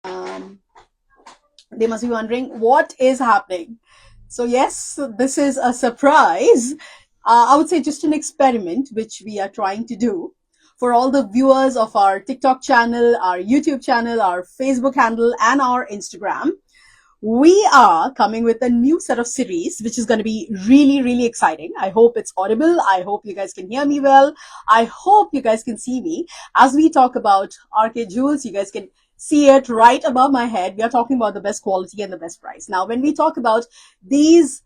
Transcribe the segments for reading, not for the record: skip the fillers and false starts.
Um, they must be wondering what is happening. So, yes, this is a surprise. I would say just an experiment which we are trying to do for all the viewers of our TikTok channel, our YouTube channel, our Facebook handle, and our Instagram. We are coming with a new set of series, which is going to be really, really exciting. I hope it's audible. I hope you guys can hear me well. I hope you guys can see me. As we talk about arcade jewels, you guys can see it right above my head. We are talking about the best quality and the best price. Now, when we talk about these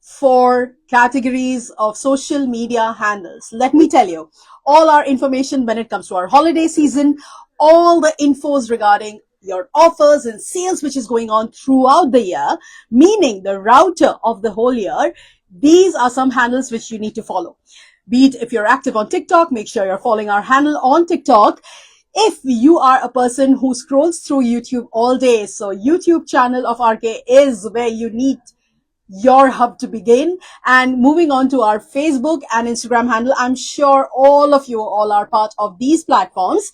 four categories of social media handles, let me tell you, all our information when it comes to our holiday season, all the infos regarding your offers and sales which is going on throughout the year, meaning the router of the whole year. These are some handles which you need to follow. Be it if you're active on TikTok, make sure you're following our handle on TikTok. If you are a person who scrolls through YouTube all day, so YouTube channel of RK is where you need your hub to begin. And moving on to our Facebook and Instagram handle, I'm sure all of you all are part of these platforms.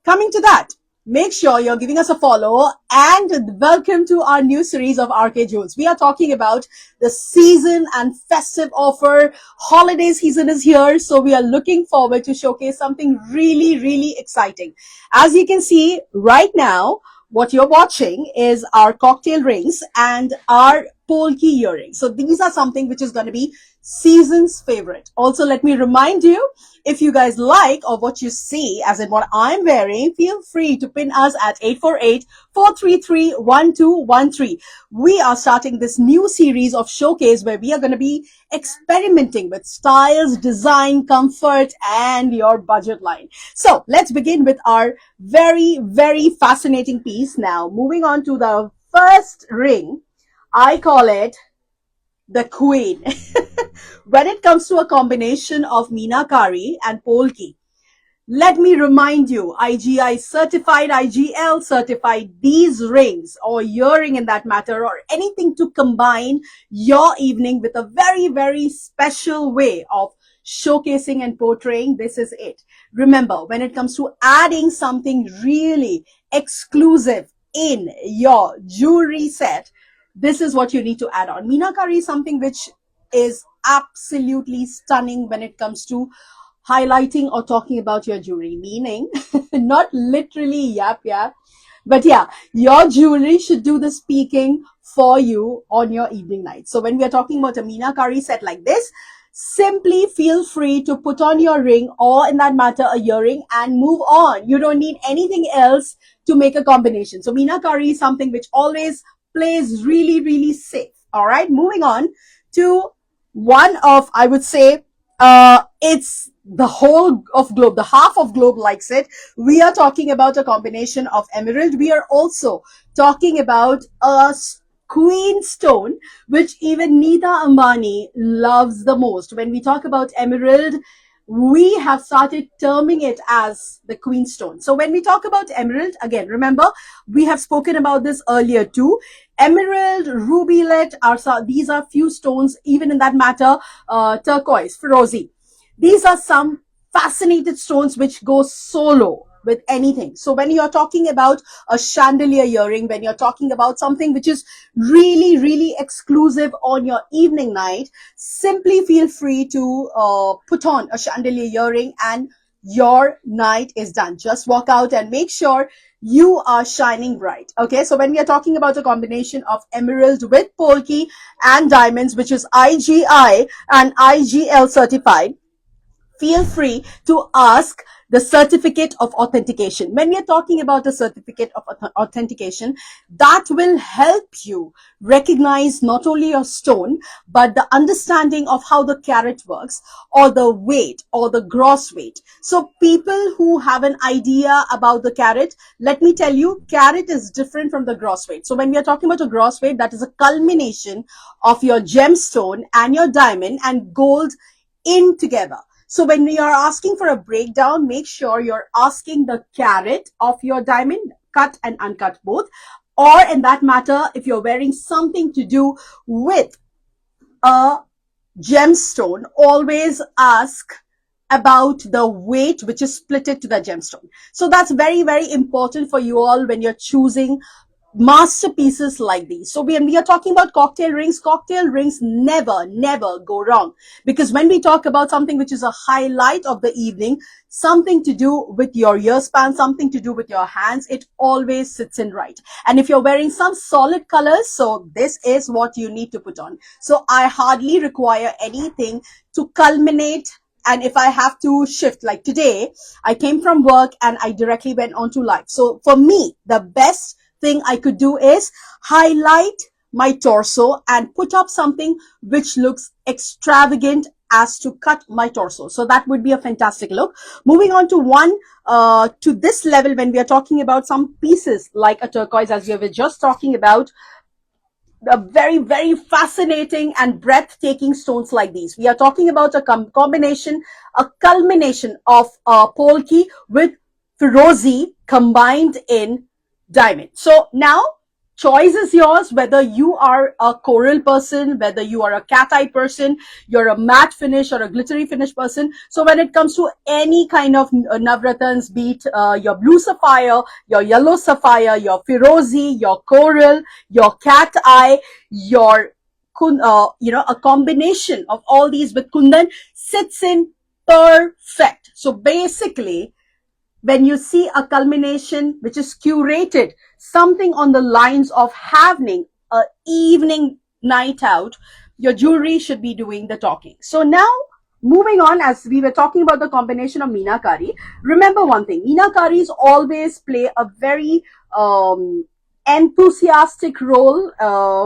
Coming to that, make sure you're giving us a follow and welcome to our new series of RK Jewels. We are talking about the season and festive offer. Holiday season is here, so we are looking forward to showcase something really, really exciting. As you can see right now, what you're watching is our cocktail rings and our polki earrings. So these are something which is going to be season's favorite. Also, let me remind you, if you guys like or what you see, as in what I'm wearing, feel free to pin us at 848-433-1213. We are starting this new series of showcase where we are going to be experimenting with styles, design, comfort, and your budget line. So let's begin with our very, very fascinating piece now. Moving on to the first ring, I call it the queen. When it comes to a combination of Meenakari and Polki, let me remind you, IGI certified, IGL certified, these rings or earring in that matter, or anything to combine your evening with a very, very special way of showcasing and portraying, this is it. Remember, when it comes to adding something really exclusive in your jewelry set, this is what you need to add on. Meenakari is something which is absolutely stunning when it comes to highlighting or talking about your jewelry, meaning not literally yap, but yeah, your jewelry should do the speaking for you on your evening night. So when we are talking about a Meenakari set like this, simply feel free to put on your ring or in that matter a earring and move on. You don't need anything else to make a combination. So Meenakari is something which always plays really, really safe. All right, moving on to one of, I would say, it's the whole of globe, the half of globe likes it. We are talking about a combination of emerald. We are also talking about a queen stone, which even Nita Ambani loves the most. When we talk about emerald, we have started terming it as the queen stone. So when we talk about emerald, again, remember, we have spoken about this earlier too. Emerald, rubylet these are few stones, even in that matter, turquoise, ferozi. These are some fascinated stones which go solo with anything. So when you're talking about a chandelier earring, when you're talking about something which is really, really exclusive on your evening night, simply feel free to put on a chandelier earring and your night is done. Just walk out and make sure you are shining bright. Okay, so when we are talking about a combination of emerald with polki and diamonds, which is IGI and IGL certified, feel free to ask the certificate of authentication. When we are talking about the certificate of authentication, that will help you recognize not only your stone, but the understanding of how the carat works, or the weight, or the gross weight. So people who have an idea about the carat, let me tell you, carat is different from the gross weight. So when we are talking about a gross weight, that is a culmination of your gemstone and your diamond and gold in together. So when you are asking for a breakdown, make sure you're asking the carat of your diamond, cut and uncut both. Or in that matter, if you're wearing something to do with a gemstone, always ask about the weight which is splitted to the gemstone. So that's very, very important for you all when you're choosing masterpieces like these. So when we are talking about cocktail rings never go wrong, because when we talk about something which is a highlight of the evening, something to do with your ear span, something to do with your hands, it always sits in right. And if you're wearing some solid colors, so this is what you need to put on. So I hardly require anything to culminate. And if I have to shift, like today, I came from work and I directly went on to live. So for me, the best thing I could do is highlight my torso and put up something which looks extravagant as to cut my torso. So that would be a fantastic look. Moving on to to this level, when we are talking about some pieces like a turquoise, as we were just talking about, the very, very fascinating and breathtaking stones like these. We are talking about a combination, a culmination of polki with Firozi combined in diamond. So now choice is yours, whether you are a coral person, whether you are a cat eye person, you're a matte finish or a glittery finish person. So when it comes to any kind of navratans, be it your blue sapphire, your yellow sapphire, your Firozi, your coral, your cat eye, your a combination of all these with kundan sits in perfect. So basically, when you see a culmination which is curated, something on the lines of having a evening night out, your jewelry should be doing the talking. So now, moving on, as we were talking about the combination of meenakari, remember one thing: meenakaris always play a very enthusiastic role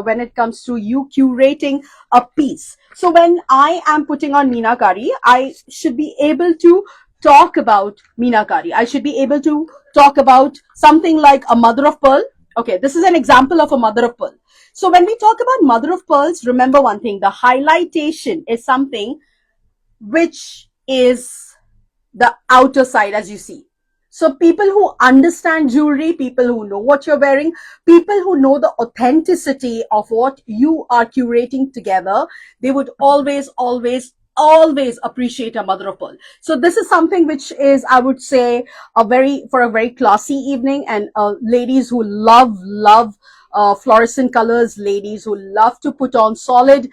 when it comes to you curating a piece. So when I am putting on meenakari, I should be able to talk about meenakari. I should be able to talk about something like a mother of pearl. Okay, this is an example of a mother of pearl. So when we talk about mother of pearls, remember one thing: the highlightation is something which is the outer side, as you see. So people who understand jewelry, people who know what you're wearing, people who know the authenticity of what you are curating together, they would always appreciate a mother of pearl. So this is something which is, I would say, for a very classy evening, and ladies who love fluorescent colors, ladies who love to put on solid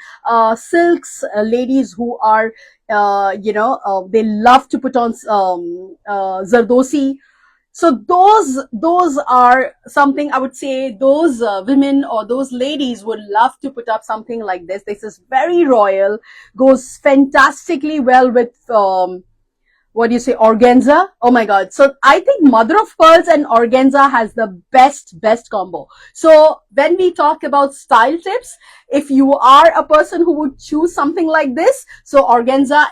silks, ladies who are they love to put on zardosi. So those are something, I would say, those women or those ladies would love to put up something like this. This is very royal, goes fantastically well with what do you say, organza? Oh my god. So I think mother of pearls and organza has the best combo. So when we talk about style tips, if you are a person who would choose something like this, so organza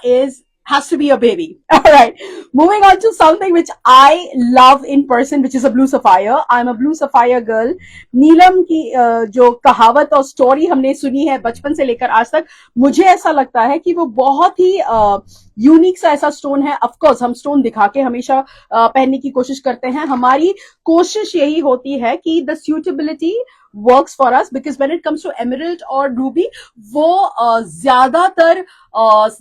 has to be a baby. All right. Moving on to something which I love in person, which is a blue sapphire. I'm a blue sapphire girl. नीलम की जो कहावत और story हमने सुनी है बचपन से लेकर आज तक, मुझे ऐसा लगता है कि वो बहुत ही यूनिक सा ऐसा स्टोन है. ऑफ कोर्स हम स्टोन दिखा के हमेशा पहनने की कोशिश करते हैं. हमारी कोशिश यही होती है कि the suitability works for us, because when it comes to emerald or ruby, वो ज्यादातर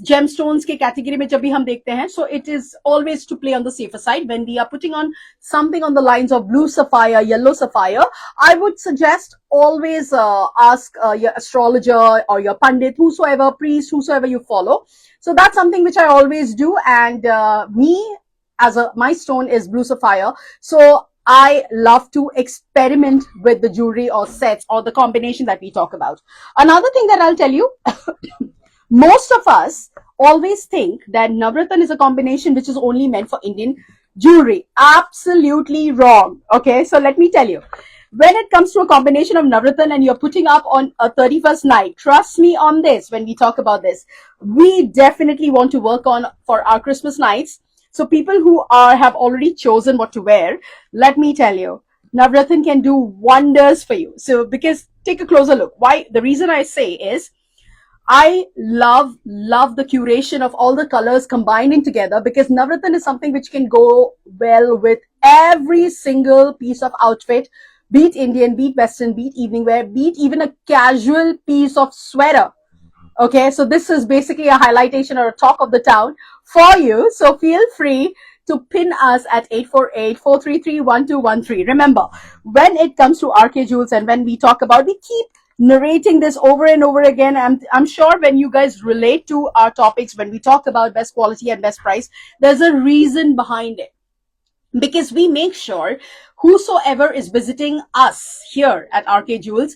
gemstones के category में जब भी हम देखते हैं, so it is always to play on the safer side. When we are putting on something on the lines of blue sapphire, yellow sapphire, I would suggest always ask your astrologer or your pandit, whosoever, priest, whosoever you follow. So that's something which I always do, and my stone is blue sapphire, so I love to experiment with the jewelry or sets or the combination that we talk about. Another thing that I'll tell you, most of us always think that Navratan is a combination which is only meant for Indian jewelry. Absolutely wrong. Okay, so let me tell you. When it comes to a combination of Navratan and you're putting up on a 31st night, trust me on this, when we talk about this, we definitely want to work on for our Christmas nights. So people who have already chosen what to wear, let me tell you, Navratan can do wonders for you. So because take a closer look. Why? The reason I say is, I love the curation of all the colors combining together, because Navratan is something which can go well with every single piece of outfit, be it Indian, be it Western, be it evening wear, be it even a casual piece of sweater. Okay, so this is basically a highlightation or a talk of the town for you. So feel free to pin us at 848-433-1213. Remember, when it comes to RK Jules and when we talk about, we keep narrating this over and over again. I'm sure when you guys relate to our topics, when we talk about best quality and best price, there's a reason behind it, because we make sure whosoever is visiting us here at RK Jewels,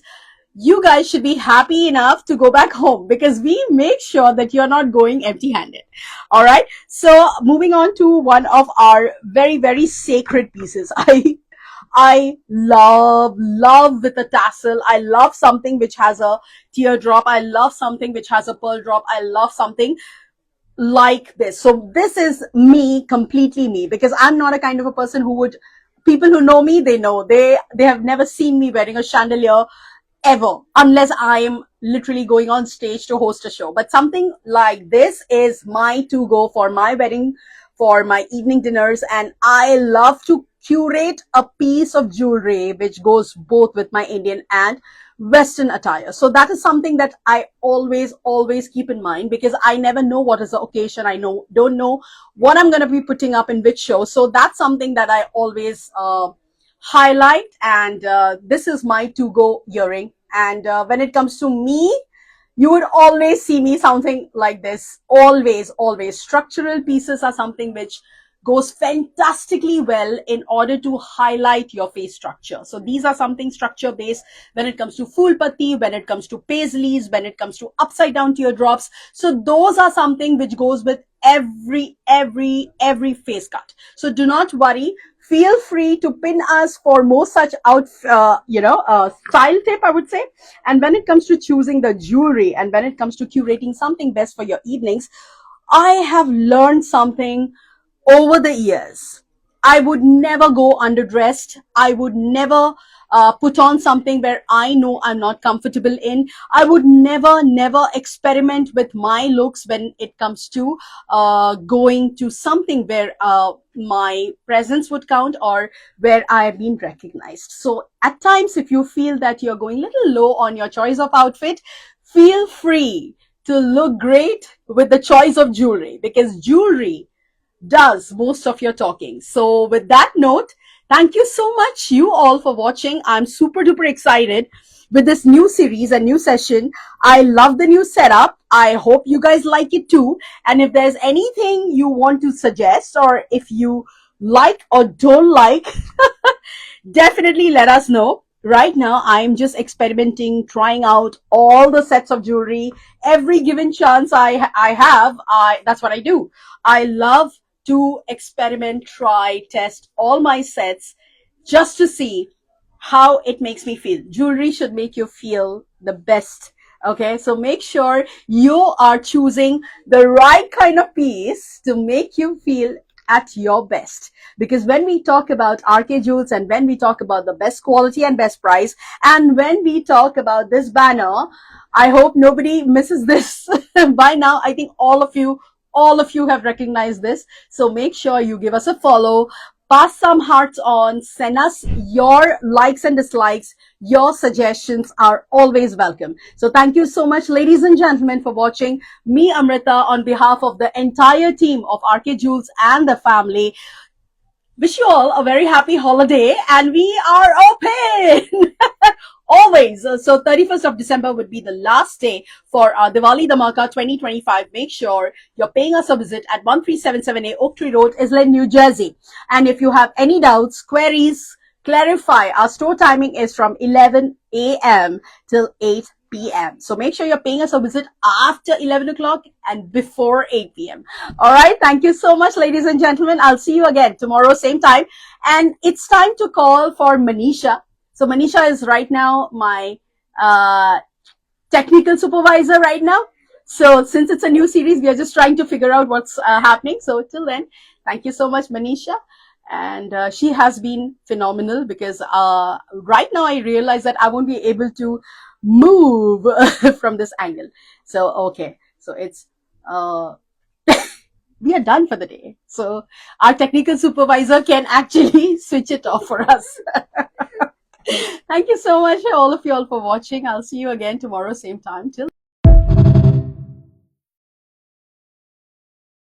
you guys should be happy enough to go back home, because we make sure that you're not going empty handed. All right. So moving on to one of our very, very sacred pieces. I love with a tassel. I love something which has a teardrop. I love something which has a pearl drop. I love something like this. So this is me, completely me, because I'm not a kind of a person who would, people who know me, they know, they have never seen me wearing a chandelier ever, unless I'm literally going on stage to host a show. But something like this is my to go for my wedding, for my evening dinners. And I love to curate a piece of jewelry which goes both with my Indian and Western attire. So that is something that I always keep in mind, because I never know what is the occasion. I don't know what I'm going to be putting up in which show. So that's something that I always highlight. And this is my to-go earring. And when it comes to me, you would always see me something like this. Always. Structural pieces are something which goes fantastically well in order to highlight your face structure. So these are something structure based when it comes to full patti, when it comes to paisleys, when it comes to upside down teardrops. So those are something which goes with every face cut. So do not worry. Feel free to pin us for more such style tip, I would say. And when it comes to choosing the jewelry and when it comes to curating something best for your evenings, I have learned something over the years. I would never go underdressed. I would never put on something where I know I'm not comfortable in. I would never experiment with my looks when it comes to going to something where my presence would count or where I have been recognized. So at times, if you feel that you're going a little low on your choice of outfit, feel free to look great with the choice of jewelry, because jewelry does most of your talking. So with that note, thank you so much you all for watching. I'm super duper excited with this new series and new session. I love the new setup. I hope you guys like it too. And if there's anything you want to suggest, or if you like or don't like, definitely let us know. Right now, I'm just experimenting, trying out all the sets of jewelry. Every given chance I have, that's what I do. I love to experiment, try, test all my sets just to see how it makes me feel. Jewelry should make you feel the best. Okay, so make sure you are choosing the right kind of piece to make you feel at your best. Because when we talk about RK Jewels and when we talk about the best quality and best price, and when we talk about this banner, I hope nobody misses this. By now, I think all of you have recognized this. So make sure you give us a follow, pass some hearts on, send us your likes and dislikes. Your suggestions are always welcome. So thank you so much, ladies and gentlemen, for watching. Me, Amrita, on behalf of the entire team of RK Jewels and the family, wish you all a very happy holiday, and we are open always. So 31st of December would be the last day for Diwali Dhamaka 2025. Make sure you're paying us a visit at 1377A Oak Tree Road, Iselin, New Jersey. And if you have any doubts, queries, clarify, our store timing is from 11 a.m. till 8 p.m. So make sure you're paying us a visit after 11 o'clock and before 8 p.m. All right. Thank you so much, ladies and gentlemen. I'll see you again tomorrow, same time. And it's time to call for Manisha. So Manisha is right now my technical supervisor right now. So since it's a new series, we are just trying to figure out what's happening. So till then, thank you so much, Manisha. And she has been phenomenal, because right now I realize that I won't be able to move from this angle. So, okay. So it's, we are done for the day. So our technical supervisor can actually switch it off for us. Thank you so much, all of you all, for watching. I'll see you again tomorrow, same time. Till